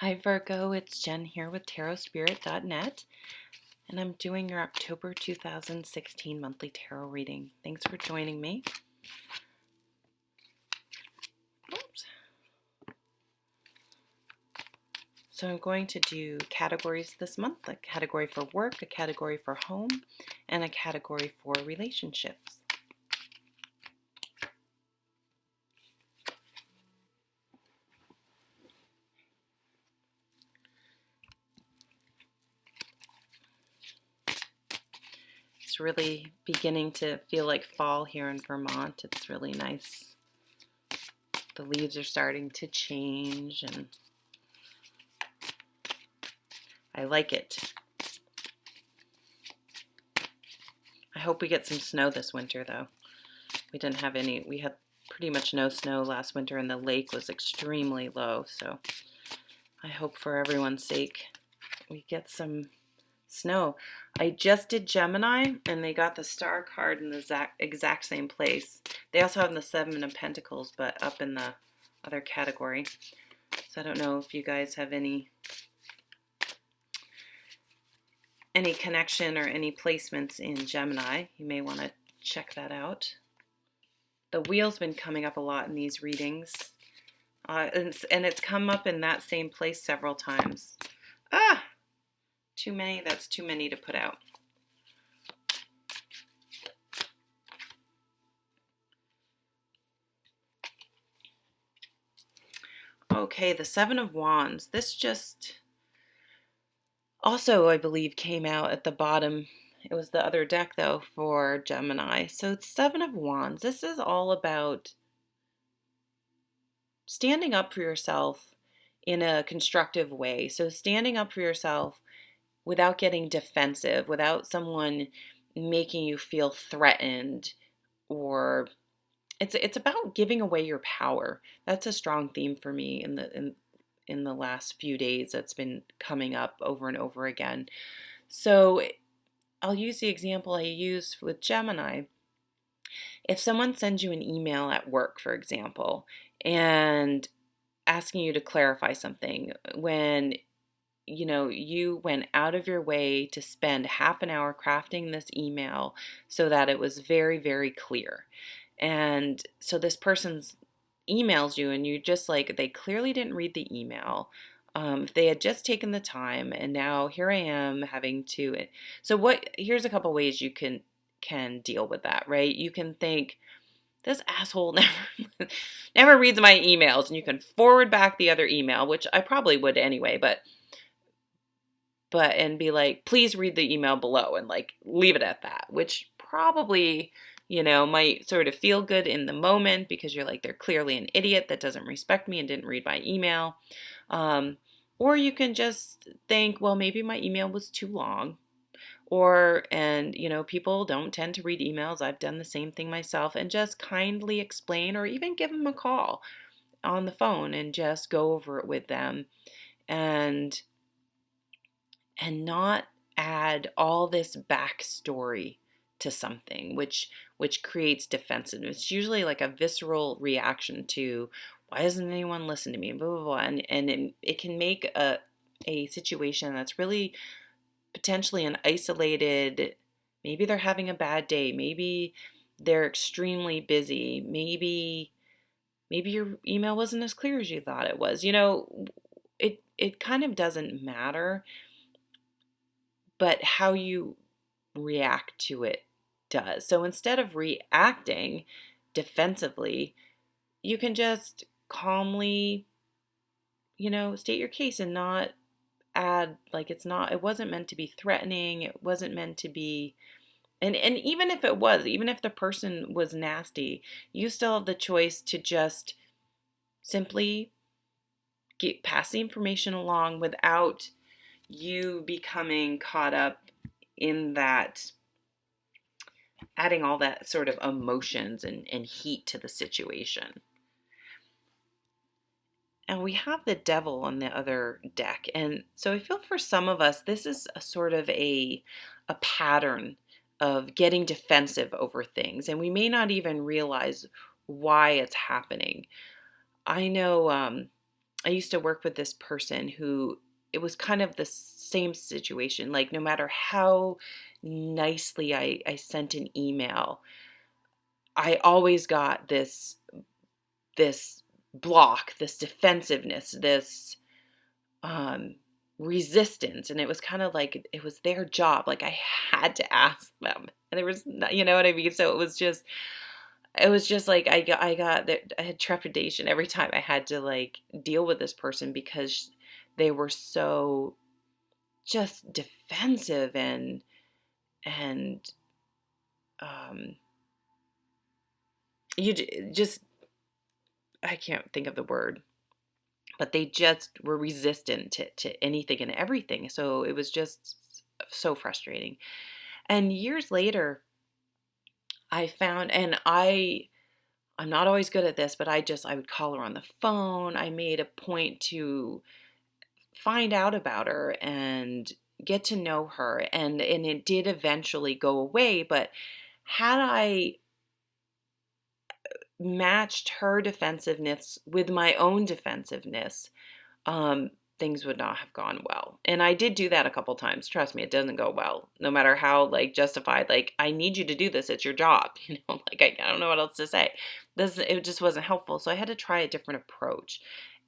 Hi Virgo, it's Jen here with tarotspirit.net, and I'm doing your October 2016 monthly tarot reading. Thanks for joining me. Oops. So I'm going to do categories this month, a category for work, a category for home, and a category for relationships. It's really beginning to feel like fall here in Vermont. It's really nice. The leaves are starting to change and I like it. I hope we get some snow this winter though. We didn't have any, we had pretty much no snow last winter and the lake was extremely low, so I hope for everyone's sake we get some snow. I just did Gemini and they got the star card in the exact same place. They also have the Seven of Pentacles, but up in the other category. So I don't know if you guys have any connection or any placements in Gemini. You may want to check that out. The wheel's been coming up a lot in these readings. And it's come up in that same place several times. Too many. That's too many to put out. Okay, the Seven of Wands. This just also, I believe, came out at the bottom. It was the other deck, though, for Gemini. So it's Seven of Wands. This is all about standing up for yourself in a constructive way. So standing up for yourself without getting defensive, without someone making you feel threatened, or it's about giving away your power. That's a strong theme for me in the last few days that's been coming up over and over again. So I'll use the example I used with Gemini. If someone sends you an email at work, for example, and asking you to clarify something when you went out of your way to spend half an hour crafting this email so that it was very, very clear. And so this person's emails you and you just they clearly didn't read the email. If they had just taken the time and now here I am having to. So here's a couple ways you can deal with that, right? You can think, this asshole never reads my emails, and you can forward back the other email, which I probably would anyway, but and be like, please read the email below and leave it at that, which probably, might sort of feel good in the moment because you're like, they're clearly an idiot that doesn't respect me and didn't read my email. Or you can just think, well, maybe my email was too long. And people don't tend to read emails. I've done the same thing myself, and just kindly explain or even give them a call on the phone and just go over it with them and not add all this backstory to something, which creates defensiveness. It's usually like a visceral reaction to, why doesn't anyone listen to me, blah, blah, blah. And it can make a situation that's really potentially an isolated, maybe they're having a bad day, maybe they're extremely busy, maybe your email wasn't as clear as you thought it was. It kind of doesn't matter, but how you react to it does. So instead of reacting defensively, you can just calmly, state your case and not add, it wasn't meant to be threatening. It wasn't meant to be, and even if it was, even if the person was nasty, you still have the choice to just simply pass the information along without you becoming caught up in that, adding all that sort of emotions and heat to the situation. And we have the Devil on the other deck. And so I feel for some of us, this is a sort of a pattern of getting defensive over things. And we may not even realize why it's happening. I know I used to work with this person who, it was kind of the same situation. Like, no matter how nicely I sent an email, I always got this block, this defensiveness, this um, resistance. And it was kind of like it was their job. Like, I had to ask them. And there was, you know what I mean? So it was just like I had trepidation every time I had to like deal with this person because they were so just defensive and um just I can't think of the word, but they just were resistant to anything and everything. So it was just so frustrating. And years later, I found, and I'm not always good at this, but I would call her on the phone. I made a point to find out about her and get to know her, and it did eventually go away. But had I matched her defensiveness with my own defensiveness, um, things would not have gone well. And I did do that a couple times. Trust me, it doesn't go well. No matter how like justified, like, I need you to do this. It's your job. Like, I don't know what else to say. It just wasn't helpful. So I had to try a different approach.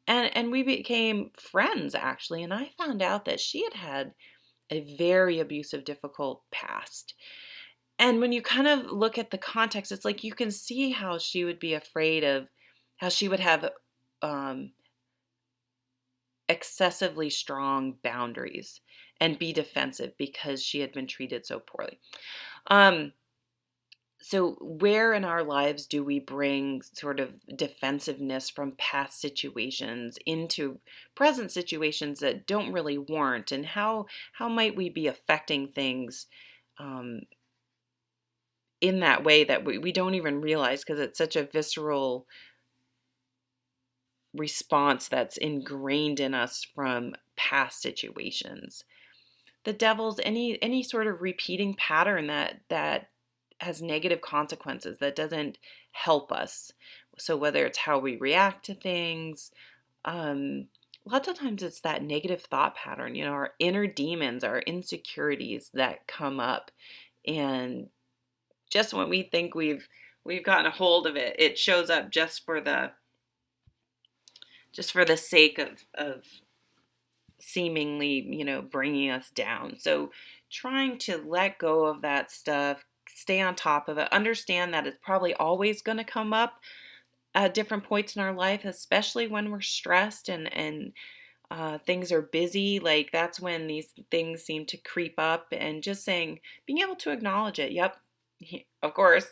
And we became friends actually. And I found out that she had had a very abusive, difficult past. And when you kind of look at the context, it's like you can see how she would be afraid of, how she would have um, excessively strong boundaries and be defensive because she had been treated so poorly. Um, so, where in our lives do we bring sort of defensiveness from past situations into present situations that don't really warrant, and how might we be affecting things um, in that way that we don't even realize because it's such a visceral response that's ingrained in us from past situations. The devil's any sort of repeating pattern that has negative consequences, that doesn't help us. So whether it's how we react to things, lots of times it's that negative thought pattern, our inner demons, our insecurities that come up. And just when we think we've gotten a hold of it, it shows up just for the sake of seemingly, bringing us down. So trying to let go of that stuff, stay on top of it, understand that it's probably always going to come up at different points in our life, especially when we're stressed and things are busy. Like, that's when these things seem to creep up, and just being able to acknowledge it. Yep, of course,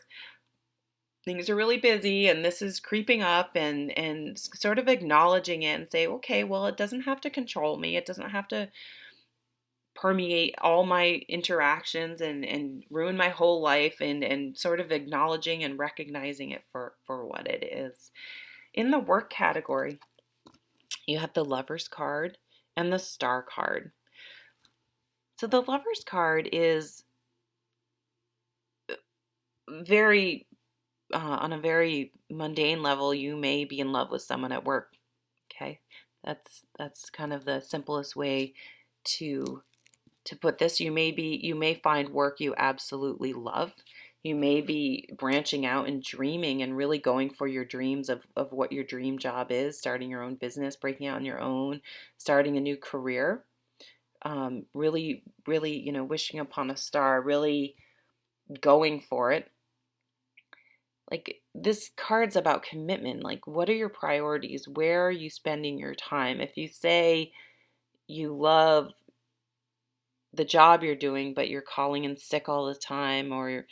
things are really busy and this is creeping up, and sort of acknowledging it and say, okay, well, it doesn't have to control me. It doesn't have to permeate all my interactions and ruin my whole life, and sort of acknowledging and recognizing it for what it is. In the work category, you have the Lover's card and the Star card. So the Lover's card is very on a very mundane level. You may be in love with someone at work. Okay, that's kind of the simplest way to put this. You may find work you absolutely love. You may be branching out and dreaming and really going for your dreams of what your dream job is, starting your own business, breaking out on your own, starting a new career. Really, really, wishing upon a star, really going for it. Like, this card's about commitment. Like, what are your priorities? Where are you spending your time? If you say you love the job you're doing, but you're calling in sick all the time, or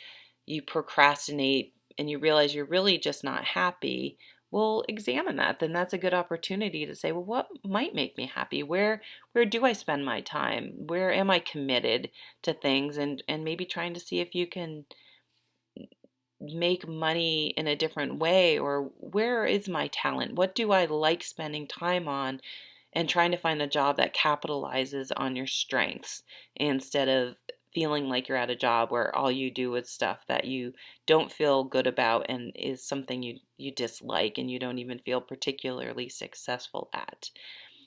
you procrastinate and you realize you're really just not happy, well, examine that. Then that's a good opportunity to say, well, what might make me happy? Where do I spend my time? Where am I committed to things? And maybe trying to see if you can make money in a different way, or where is my talent? What do I like spending time on? And trying to find a job that capitalizes on your strengths instead of feeling like you're at a job where all you do is stuff that you don't feel good about and is something you dislike and you don't even feel particularly successful at.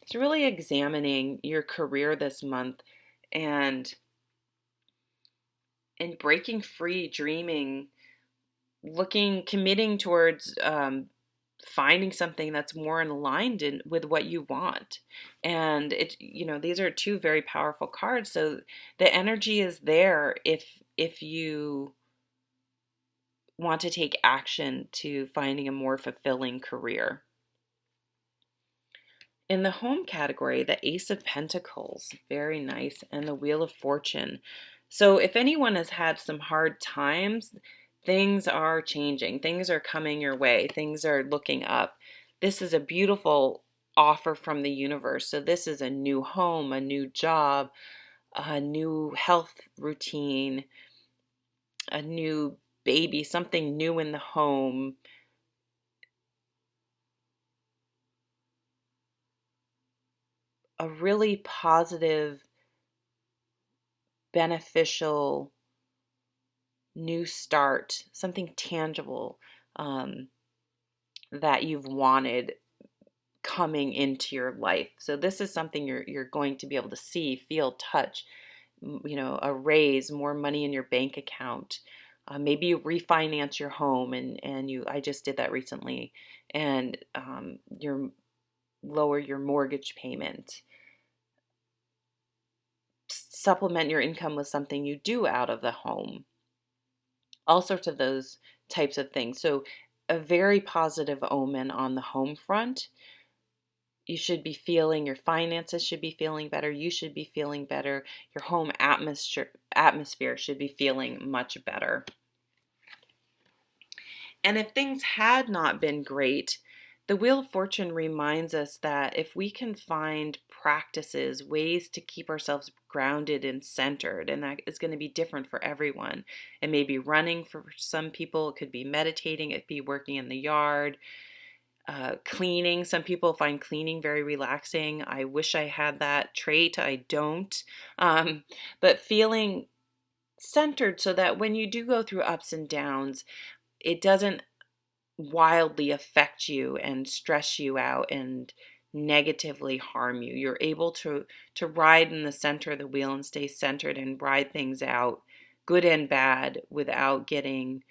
So really examining your career this month and breaking free, dreaming, committing towards finding something that's more aligned with what you want. And these are two very powerful cards. So the energy is there if you want to take action to finding a more fulfilling career. In the home category, the Ace of Pentacles, very nice, and the Wheel of Fortune. So if anyone has had some hard times, things are changing. Things are coming your way. Things are looking up. This is a beautiful offer from the universe. So this is a new home, a new job, a new health routine, a new baby, something new in the home. A really positive, beneficial new start, something tangible that you've wanted coming into your life. So this is something you're going to be able to see, feel, touch, a raise, more money in your bank account. Maybe you refinance your home I just did that recently, and you lower your mortgage payment. Supplement your income with something you do out of the home. All sorts of those types of things. So a very positive omen on the home front. You should be feeling, your finances should be feeling better. You should be feeling better. Your home atmosphere should be feeling much better. And if things had not been great, the Wheel of Fortune reminds us that if we can find practices, ways to keep ourselves grounded and centered, and that is going to be different for everyone. It may be running for some people, it could be meditating, it could be working in the yard, cleaning. Some people find cleaning very relaxing. I wish I had that trait. I don't. But feeling centered so that when you do go through ups and downs, it doesn't wildly affect you and stress you out and negatively harm you. You're able to ride in the center of the wheel and stay centered and ride things out, good and bad, without feeling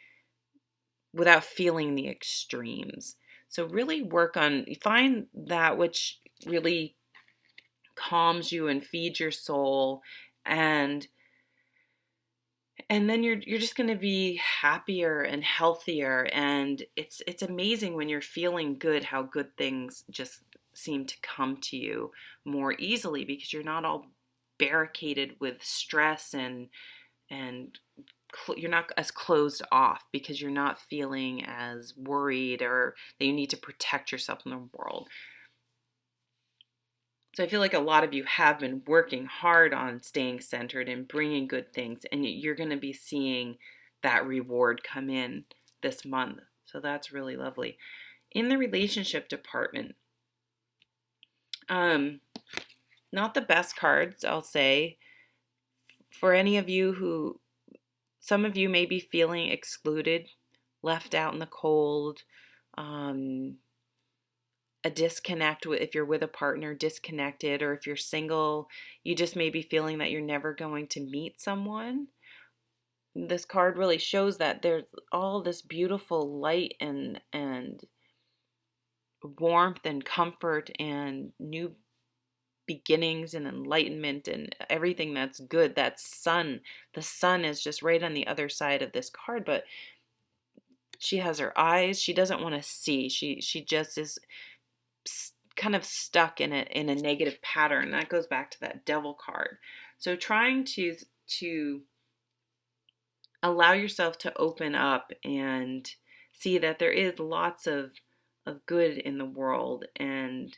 the extremes. So really find that which really calms you and feeds your soul, and then you're just going to be happier and healthier. And it's amazing when you're feeling good how good things just seem to come to you more easily, because you're not all barricaded with stress and you're not as closed off, because you're not feeling as worried or that you need to protect yourself in the world. So I feel like a lot of you have been working hard on staying centered and bringing good things, and you're going to be seeing that reward come in this month. So that's really lovely. In the relationship department, not the best cards, I'll say. For any of you some of you may be feeling excluded, left out in the cold, a disconnect if you're with a partner, disconnected, or if you're single, you just may be feeling that you're never going to meet someone. This card really shows that there's all this beautiful light and warmth and comfort and new beginnings and enlightenment and everything that's good. That sun, the sun is just right on the other side of this card, but she has her eyes. She doesn't want to see. She just is kind of stuck in a negative pattern. That goes back to that Devil card. So trying to allow yourself to open up and see that there is lots of good in the world, and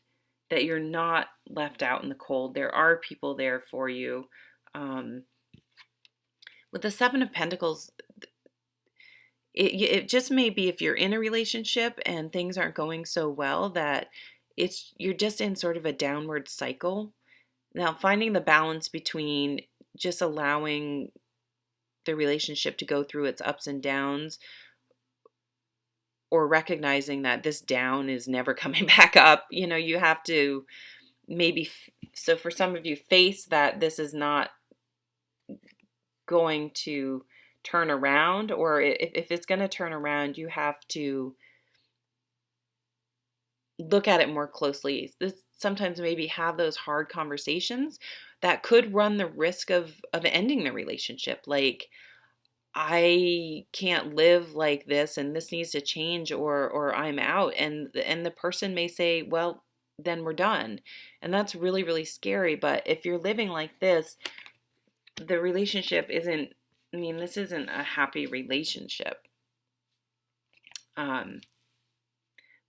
that you're not left out in the cold. There are people there for you. With the Seven of Pentacles, it just may be if you're in a relationship and things aren't going so well, that you're just in sort of a downward cycle. Now, finding the balance between just allowing the relationship to go through its ups and downs, or recognizing that this down is never coming back up. You have to maybe, so for some of you, face that this is not going to turn around, or if it's going to turn around, you have to look at it more closely. Sometimes maybe have those hard conversations that could run the risk of ending the relationship. Like, I can't live like this and this needs to change, or I'm out. And the person may say, well, then we're done. And that's really, really scary. But if you're living like this, the relationship isn't, this isn't a happy relationship. But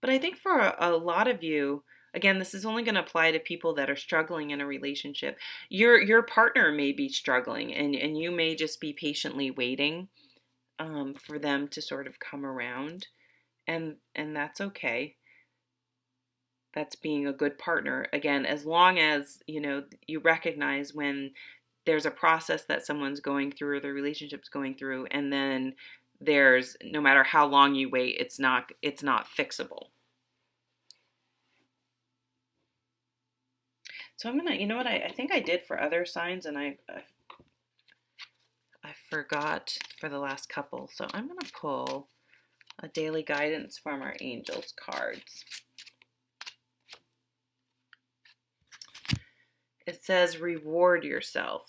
I think for a lot of you, again, this is only going to apply to people that are struggling in a relationship. Your partner may be struggling, and you may just be patiently waiting for them to sort of come around, and that's okay. That's being a good partner. Again, as long as you recognize when there's a process that someone's going through or the relationship's going through, and then there's, no matter how long you wait, it's not fixable. So I'm gonna, what I think I did for other signs, and I forgot for the last couple. So I'm gonna pull a daily guidance from our angels cards. It says, reward yourself.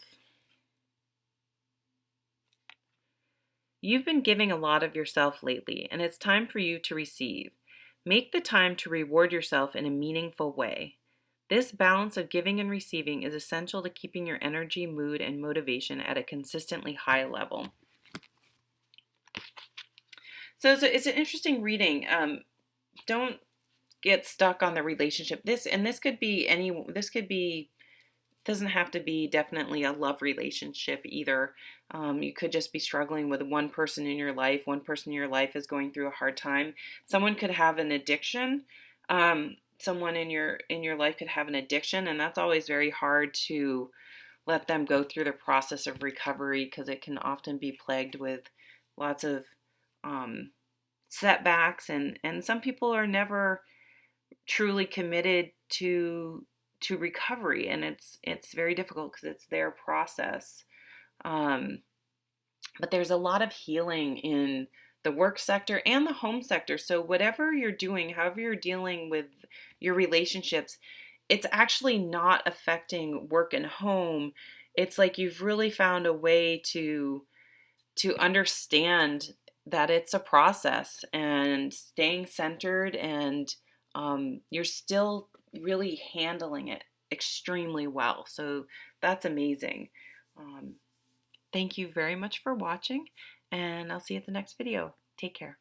You've been giving a lot of yourself lately, and it's time for you to receive. Make the time to reward yourself in a meaningful way. This balance of giving and receiving is essential to keeping your energy, mood, and motivation at a consistently high level. So it's an interesting reading. Don't get stuck on the relationship. This could be doesn't have to be definitely a love relationship either. You could just be struggling with one person in your life. One person in your life is going through a hard time. Someone could have an addiction. Someone in your life could have an addiction, and that's always very hard to let them go through the process of recovery, because it can often be plagued with lots of setbacks, and some people are never truly committed to recovery, and it's very difficult because it's their process. But there's a lot of healing in the work sector and the home sector. So whatever you're doing, however you're dealing with your relationships, it's actually not affecting work and home. It's like you've really found a way to understand that it's a process, and staying centered, and you're still really handling it extremely well. So that's amazing. Thank you very much for watching, and I'll see you at the next video. Take care.